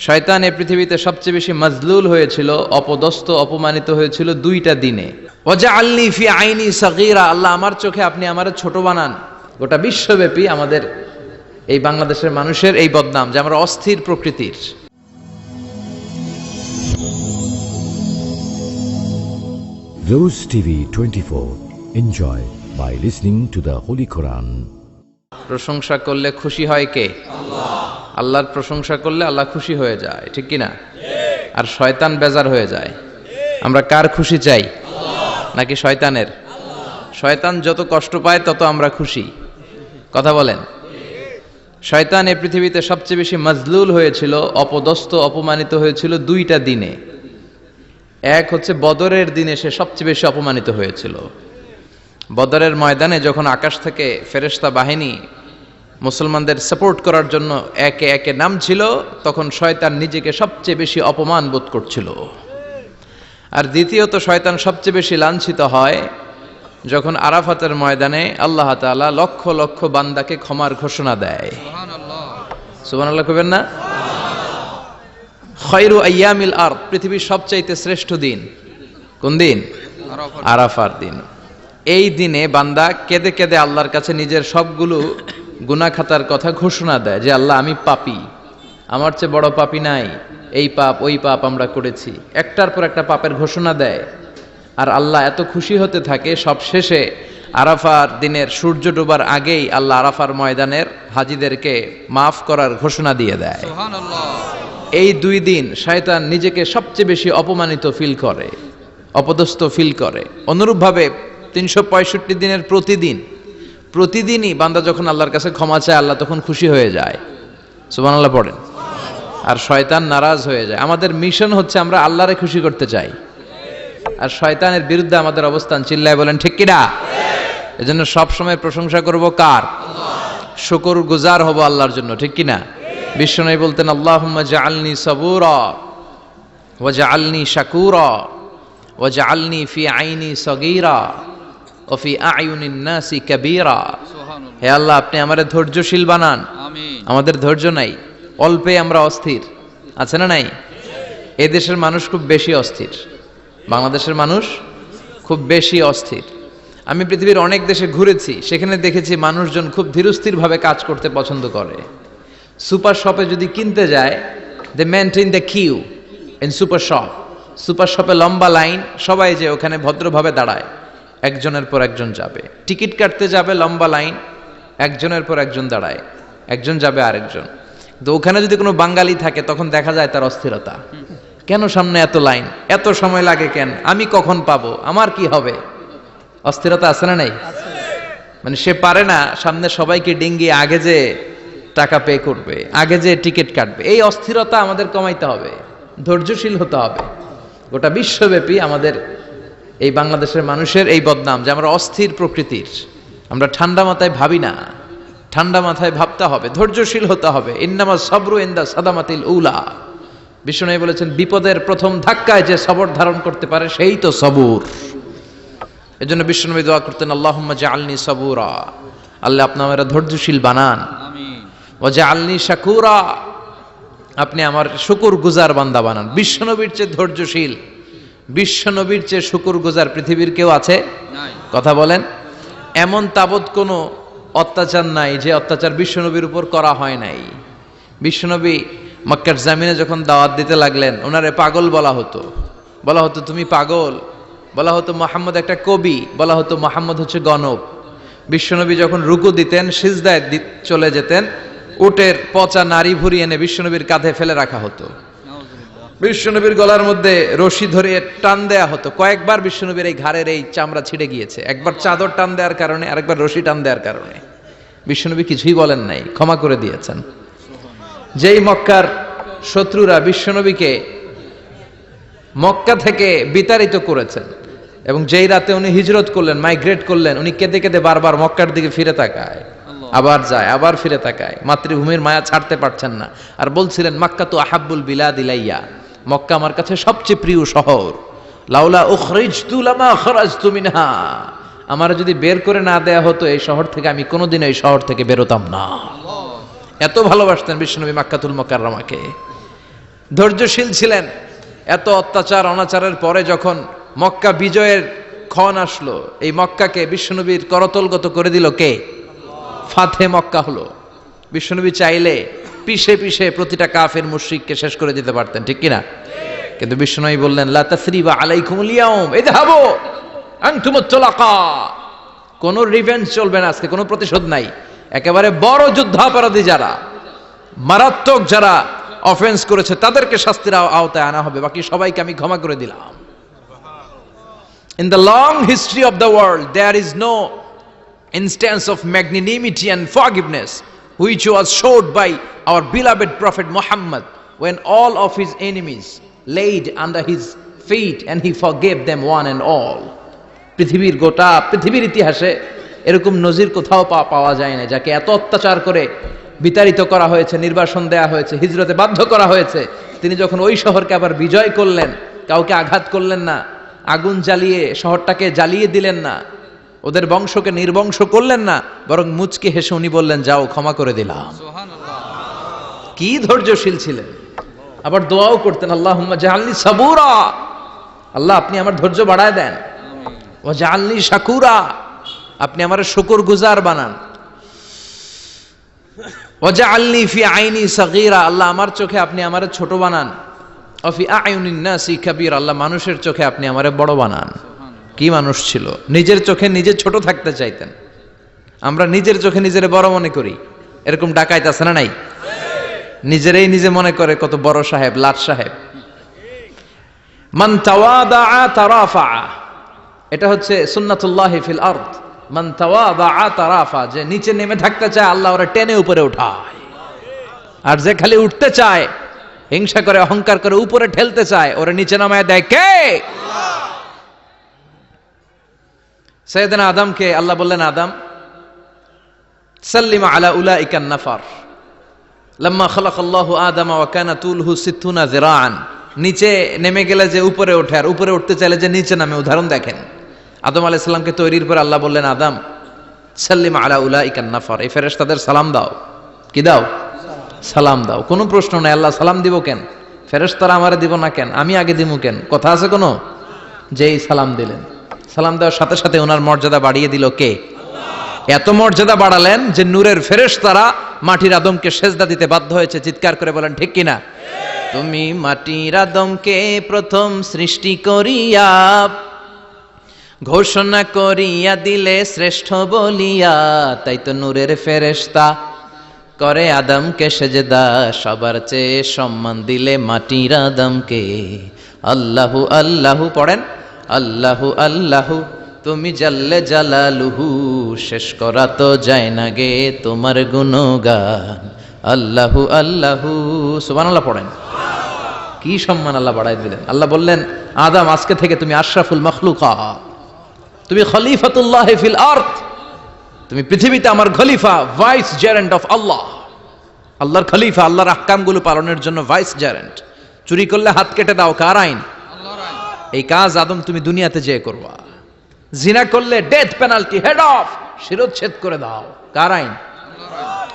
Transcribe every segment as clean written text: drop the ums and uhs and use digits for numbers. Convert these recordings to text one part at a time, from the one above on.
শয়তান এই পৃথিবীতে সবচেয়ে বেশি মাজলুল হয়েছিল, অপদস্থ অপমানিত হয়েছিল দুইটা দিনে। ওয়াজআলনি ফি আইনি সাগীরা, আল্লাহ আমার চোখে আপনি আমারে ছোট বানান। গোটা বিশ্বব্যাপী আমাদের এই বাংলাদেশের মানুষের এই বদনাম যে আমরা অস্থির প্রকৃতির। Rose TV 24. Enjoy by listening to the Holy Quran. প্রশংসা করলে খুশি হয় কে? আল্লাহ। আল্লাহর প্রশংসা করলে আল্লাহ খুশি হয়ে যায়, ঠিক কি না? আর শয়তান বেজার হয়ে যায়। আমরা কার খুশি চাই? আল্লাহ নাকি শয়তানের? শয়তান যত কষ্ট পায় তত আমরা খুশি। কথা বলেন। শয়তান এই পৃথিবীতে সবচেয়ে বেশি মাজলুল হয়েছিল, অপদস্থ অপমানিত হয়েছিল দুইটা দিনে। এক হচ্ছে বদরের দিনে সে সবচেয়ে বেশি অপমানিত হয়েছিল। বদরের ময়দানে যখন আকাশ থেকে ফেরেশতা বাহিনী মুসলমানদের সাপোর্ট করার জন্য একে একে নামছিল, তখন শয়তান নিজেকে সবচেয়ে বেশি অপমান বোধ করছিল। আর দ্বিতীয়ত শয়তান সবচেয়ে বেশি লাঞ্ছিত হয় যখন আরাফাতের ময়দানে আল্লাহ তাআলা লক্ষ লক্ষ বান্দাকে ক্ষমার ঘোষণা দেয়। সুবহানাল্লাহ কইবেন না? খায়রু আইয়ামিল আরদ, পৃথিবীর সবচাইতে শ্রেষ্ঠ দিন কোন দিন? আরাফার দিন। এই দিনে বান্দা কেঁদে কেঁদে আল্লাহর কাছে নিজের সবগুলো গুনাহ খাতার কথা ঘোষণা দেয় যে আল্লাহ আমি পাপী, আমার চেয়ে বড় পাপী নাই, এই পাপ ওই পাপ আমরা করেছি, একটার পর একটা পাপের ঘোষণা দেয়। আর আল্লাহ এত খুশি হতে থাকে, সব শেষে আরাফার দিনের সূর্য ডোবার আগেই আল্লাহ আরাফার ময়দানের হাজীদেরকে মাফ করার ঘোষণা দিয়ে দেয়। এই দুই দিন শয়তান নিজেকে সবচেয়ে বেশি অপমানিত ফিল করে, অপদস্থ ফিল করে। অনুরূপভাবে 365 দিনের প্রতিদিনই বান্দা যখন আল্লাহর কাছে ক্ষমা চায় আল্লাহ তখন খুশি হয়ে যায়। সুবহানাল্লাহ পড়েন। আর শয়তান নারাজ হয়ে যায়। আমাদের মিশন হচ্ছে আমরা আল্লাহরে খুশি করতে চাই, আর শয়তানের বিরুদ্ধে আমাদের অবস্থান। চিল্লায় বলেন ঠিক কিনা? এজন্য সবসময় প্রশংসা করব কার? শুকর গুজার হব আল্লাহর জন্য, ঠিক কিনা? বিশ্বনবী বলতেন আল্লাহুম্মা জাআলনি সাবুরা ওয়া জাআলনি শাকুরা ওয়া জাআলনি ফি আইনি সাগীরা ওয়া ফি আয়ুনিন নাসি কাবীরা। হে আল্লাহ আপনি আমারে ধৈর্যশীল বানান। আমিন। আমাদের ধৈর্য নাই, অল্পে আমরা অস্থির, আছে না নাই? এই দেশের মানুষ খুব বেশি অস্থির, বাংলাদেশের মানুষ খুব বেশি অস্থির। আমি পৃথিবীর অনেক দেশে ঘুরেছি, সেখানে দেখেছি মানুষজন খুব ধীরস্থিরভাবে কাজ করতে পছন্দ করে। সুপার শপে যদি কিনতে যায়, they maintain the queue in super shop. Super শপে লম্বা লাইন, সবাই যে ওখানে ভদ্রভাবে দাঁড়ায়, একজনের পর একজন যাবে। টিকিট কাটতে যাবে, লম্বা লাইন, একজনের পর একজন দাঁড়ায়, একজন যাবে আরেকজন। তো ওখানে যদি কোনো বাঙালি থাকে তখন দেখা যায় তার অস্থিরতা। কেন সামনে এত লাইন, এত সময় লাগে কেন, আমি কখন পাবো, আমার কি হবে? অস্থিরতা আছে না নাই? মানে সে পারে না সামনে সবাইকে ডিঙ্গিয়ে আগে যে টাকা পে করবে, আগে যে টিকিট কাটবে। এই অস্থিরতা আমাদের কমাইতে হবে, ধৈর্যশীল হতে হবে। গোটা বিশ্বব্যাপী আমাদের এই বাংলাদেশের মানুষের এই বদনাম যে আমরা অস্থির প্রকৃতির। আমরা ঠান্ডা মাথায় ভাবি না, ঠান্ডা মাথায় ভাবতে হবে, ধৈর্যশীল হতে হবে। ইন্নামা সাবরু ইনদা সাদামাতিল উলা। বিষ্ণু বলেছেন বিপদের প্রথম ধাক্কায় যে সবর ধারণ করতে পারে সেই তো সবুর। এজন্য বিষ্ণু দোয়া করতেন আল্লাহুম্মা জাআলনি সাবুরা, আল্লাহ আপনি আমারে ধৈর্যশীল বানান। আমিন। ওয়া জাআলনি শাকুরা, আপনি আমার শুকর গুজার বান্দা বানান। বিশ্বনবীর চেয়ে ধৈর্যশীল, বিশ্বনবীর চেয়ে শুকর গুজার পৃথিবীর কেউ আছে? নাই। কথা বলেন। এমন তাবৎ কোনো অত্যাচার নাই যে অত্যাচার বিশ্বনবীর উপর করা হয় নাই। বিশ্বনবী মক্কার জামিনে যখন দাওয়াত দিতে লাগলেন, ওনারে পাগল বলা হতো, বলা হতো তুমি পাগল, বলা হতো মুহাম্মদ একটা কবি, বলা হতো মুহাম্মদ হচ্ছে গণক। বিশ্বনবী যখন রুকু দিতেন, সিজদায় চলে যেতেন, উটের পচা নারী ভুরি এনে বিশ্বনবীর কাঁধে ফেলে রাখা হতো। বিশ্বনবীর গলার মধ্যে রশি ধরে টান দেয়া হতো। কয়েকবার বিশ্বনবীর এই ঘাড়ের এই চামড়া ছিঁড়ে গিয়েছে, একবার চাদর টান দেওয়ার কারণে, আরেকবার রশি টান দেওয়ার কারণে। বিশ্বনবী কিছুই বলেন নাই, ক্ষমা করে দিয়েছেন। যেই মক্কার শত্রুরা বিশ্বনবীকে মক্কা থেকে বিতাড়িত করেছেন, এবং যেই রাতে উনি হিজরত করলেন, মাইগ্রেট করলেন, উনি কেঁদে কেঁদে বারবার মক্কার দিকে ফিরে তাকায়, আবার যায়, আবার ফিরে তাকায়, মাতৃভূমির মায়া ছাড়তে পারছেন না। আর বলছিলেন মক্কা তো আহাব্বুল বিলাদ ইলাইয়া, মক্কা আমার কাছে সবচেয়ে প্রিয় শহর। লাউলা উখরিজতু লামা খরাজতু মিনহা, আমার যদি বের করে না দেয়া হতো এই শহর থেকে, আমি কোনোদিন এই শহর থেকে বেরোতাম না। এত ভালোবাসতেন বিশ্বনবী মক্কাতুল মুকাররমাকে। ধৈর্যশীল ছিলেন। এত অত্যাচার অনাচারের পরে যখন মক্কা বিজয়ের ক্ষণ আসলো, এই মক্কাকে বিশ্বনবীর করতলগত করে দিল কে? ফাতে মক্কা হলো। বিশ্বনবী চাইলে পিষে পিষে প্রতিটা কাফের মুশরিককে শেষ করে দিতে পারতেন, ঠিক কিনা? কিন্তু বিশ্বনবী বললেন লা তাসরিবা আলাইকুমুল ইয়াউম ইযহাবু আনতুমুত তুলাকা। কোনো রিভেঞ্জ চলবে না আজকে, কোনো প্রতিশোধ নাই। একেবারে বড় যুদ্ধাপরাধী যারা, মারাত্মক যারা অফেন্স করেছে তাদেরকে শাস্তির আওতায় আনা হবে, বাকি সবাইকে আমি ক্ষমা করে দিলাম। In the long history of the world there is no instance of magnanimity and forgiveness which was showed by our beloved prophet Muhammad when all of his enemies laid under his feet and he forgave them one and all. পৃথিবীর গোটা পৃথিবীর ইতিহাসে এরকম নজির কোথাও পাওয়া যায় না, যাকে এত অত্যাচার করে বিতাড়িত করা হয়েছে, নির্বাসন দেয়া হয়েছে, হিজরতে বাধ্য করা হয়েছে, তিনি যখন ওই শহরকে আবার বিজয় করলেন, কাউকে আঘাত করলেন না, আগুন জ্বালিয়ে শহরটাকে জ্বালিয়ে দিলেন না, ওদের বংশকে নির্বংশ করলেন না, বরং মুচকি হেসে উনি বললেন যাও ক্ষমা করে দিলাম। কি ধৈর্যশীল ছিলেন। আবার দোয়াও করতেন আল্লাহুম্মা জাআলনি সাবুরা, আল্লাহ আপনি আমার ধৈর্য বাড়ায় দেন। ওয়া জাআলনি শাকুরা, আপনি আমার শুকরগুজার বানান। ওয়া জাআলনি ফি আইনি সাগীরা, আল্লাহ আমার চোখে আপনি আমারে ছোট বানান। ওয়া ফি আয়ুনিন নাসি কাবীর, আল্লাহ মানুষের চোখে আপনি আমারে বড় বানান। কি মানুষ ছিল, নিজের চোখে নিজে ছোট থাকতে চাইতেন। আমরা নিজের চোখে নিজের বড় মনে করি, এরকম ডাকাইত আছে না নাই? নিজেরাই নিজে মনে করে কত বড় সাহেব, লাট সাহেব। মান তাওয়াদা তারাফা, এটা হচ্ছে সুন্নাতুল্লাহি ফিল আরদ। মান তাওয়াদা তারাফা, যে নিচে নেমে থাকতে চায় আল্লাহ ওরা টেনে উপরে উঠায়, আর যে খালি উঠতে চায়, হিংসা করে অহংকার করে উপরে ঠেলতে চায়, ওরা নিচে নামায় দেয় কে? সাইয়েদনা আদমকে আল্লাহ বললেন আদম সাল্লিমা আলা উলাইকান নাফার লাম্মা খালাকাল্লাহু আদামা ওয়া কানা তুলহু 60 যিরাআন। নিচে নেমে গেলে যে উপরে ওঠে, আর উপরে উঠতে চাইলে যে নিচে নামে। উদাহরণ দেখেন, আদম আলাইহিস সালামকে তৈরির পর আল্লাহ বললেন আদম সাল্লিমা আলা উলাইকান নাফার, এই ফেরেশতাদের সালাম দাও। কি দাও? সালাম দাও। কোনো প্রশ্ন নাই, আল্লাহ সালাম দিব কেন? ফেরেশতারা আমারে দিব না কেন? আমি আগে দিব কেন? কথা আছে কোনো? যেই সালাম দিলেন, সালাম দেওয়ার সাথে সাথে ওনার মর্যাদা বাড়িয়ে দিল কে? এত মর্যাদা বাড়ালেন যে নূরের ফেরেশতারা মাটির আদমকে সেজদা দিতে বাধ্য হয়েছে। চিৎকার করে বলেন ঠিক কিনা? তুমি মাটির আদমকে প্রথম সৃষ্টি করিয়া ঘোষণা করিয়া দিলে শ্রেষ্ঠ বলিয়া, তাই তো নূরের ফেরেশতা করে আদমকে সেজদা। সবার চেয়ে সম্মান দিলে মাটির আদমকে। আল্লাহু আল্লাহু পড়েন, আল্লাহু আল্লাহু তুমি জাল্লে জালালুহু, শেষ করা তো যায় না গে তোমার গুণগান। আল্লাহু আল্লাহু, সুবহানাল্লাহ পড়েন। কি সম্মান আল্লাহ বাড়াই দিলেন। আল্লাহ বললেন আদম আজকে থেকে তুমি আশরাফুল মাখলুকাত, তুমি খলিফাতুল্লাহ ফিল আরদ, তুমি পৃথিবীতে আমার খলিফা, ভাইস জেরেন্ট অফ আল্লাহ। আল্লাহর খলিফা, আল্লাহর আহকামগুলো পালনের জন্য ভাইস জেরেন্ট। চুরি করলে হাত কেটে দাও, কার আইন? এই কাজ আদম তুমি দুনিয়াতে যেয়ে করবা। জিনা করলে ডেথ পেনাল্টি, হেড অফ, শিরোচ্ছেদ করে দাও, কার আইন?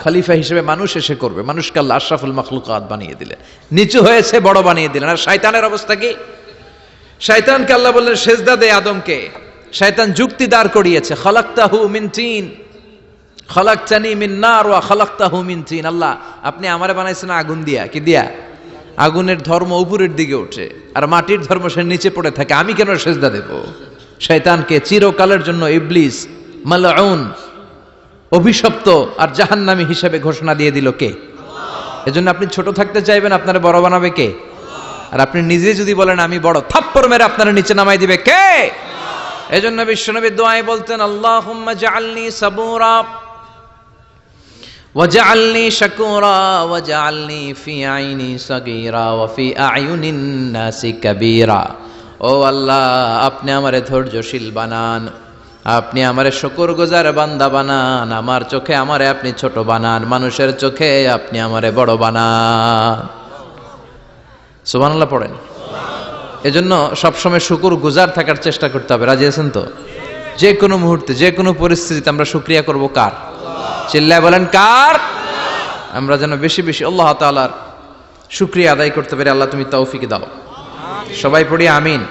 খলিফা হিসেবে মানুষ এসে করবে। মানুষকে আল্লাহ আশরাফুল মাখলুকাত বানিয়ে দিলেন, নিচু হয়েছে বড় বানিয়ে দিলেন। আর শয়তানের অবস্থা কি? শয়তানকে আল্লাহ বললেন সেজদা দে আদমকে। শয়তান যুক্তি দাঁড় করিয়েছে, খালাকতাহু মিন তিন খালাকতানি মিন নার ওয়া খালাকতাহু মিন তিন। আল্লাহ আপনি আমারে বানাইছেন আগুন দিয়া। কি দিয়া? আগুনের ধর্ম উপরের দিকে ওঠে, আর মাটির ধর্ম সে নিচে পড়ে থাকে, আমি কেন সেজদা দেব? শয়তানকে চিরকালের জন্য ইবলিস মালউন, অভিশপ্ত আর জাহান্নামী হিসেবে ঘোষণা দিয়ে দিল কে? এজন্য আপনি ছোট থাকতে চাইবেন, আপনারা বড় বানাবে কে? আর আপনি নিজে যদি বলেন আমি বড়, থাপ্পড় মেরে আপনারা নিচে নামাই দিবে কে? এজন্য বিশ্বনবী দোয়ায় বলতেন আল্লাহুম্মা জাআলনি সাবুরা ওয়াজআলনি শাকুরা ওয়াজআলনি ফি আইনি সাগীরা ওয়া ফি আয়ুনিন নাসি কাবীরা। ও আল্লাহ আপনি আমারে ধৈর্যশীল বানান, আপনি আমারে শুকরগুজার বান্দা বানান, আমার চোখে আমারে আপনি ছোট বানান, মানুষের চোখে আপনি আমারে বড় বানান। সুবহানাল্লাহ পড়েন। এজন্য সবসময় শুকরগুজার থাকার চেষ্টা করতে হবে। রাজি আছেন তো? যে কোনো মুহূর্তে, যে কোনো পরিস্থিতিতে আমরা শুকরিয়া করব কার? চিল্লায় বলেন কার? আমরা যেন বেশি বেশি আল্লাহ তাআলার শুকরিয়া আদায় করতে পারি আল্লাহ তুমি তৌফিক দাও। সবাই পড়ি আমিন।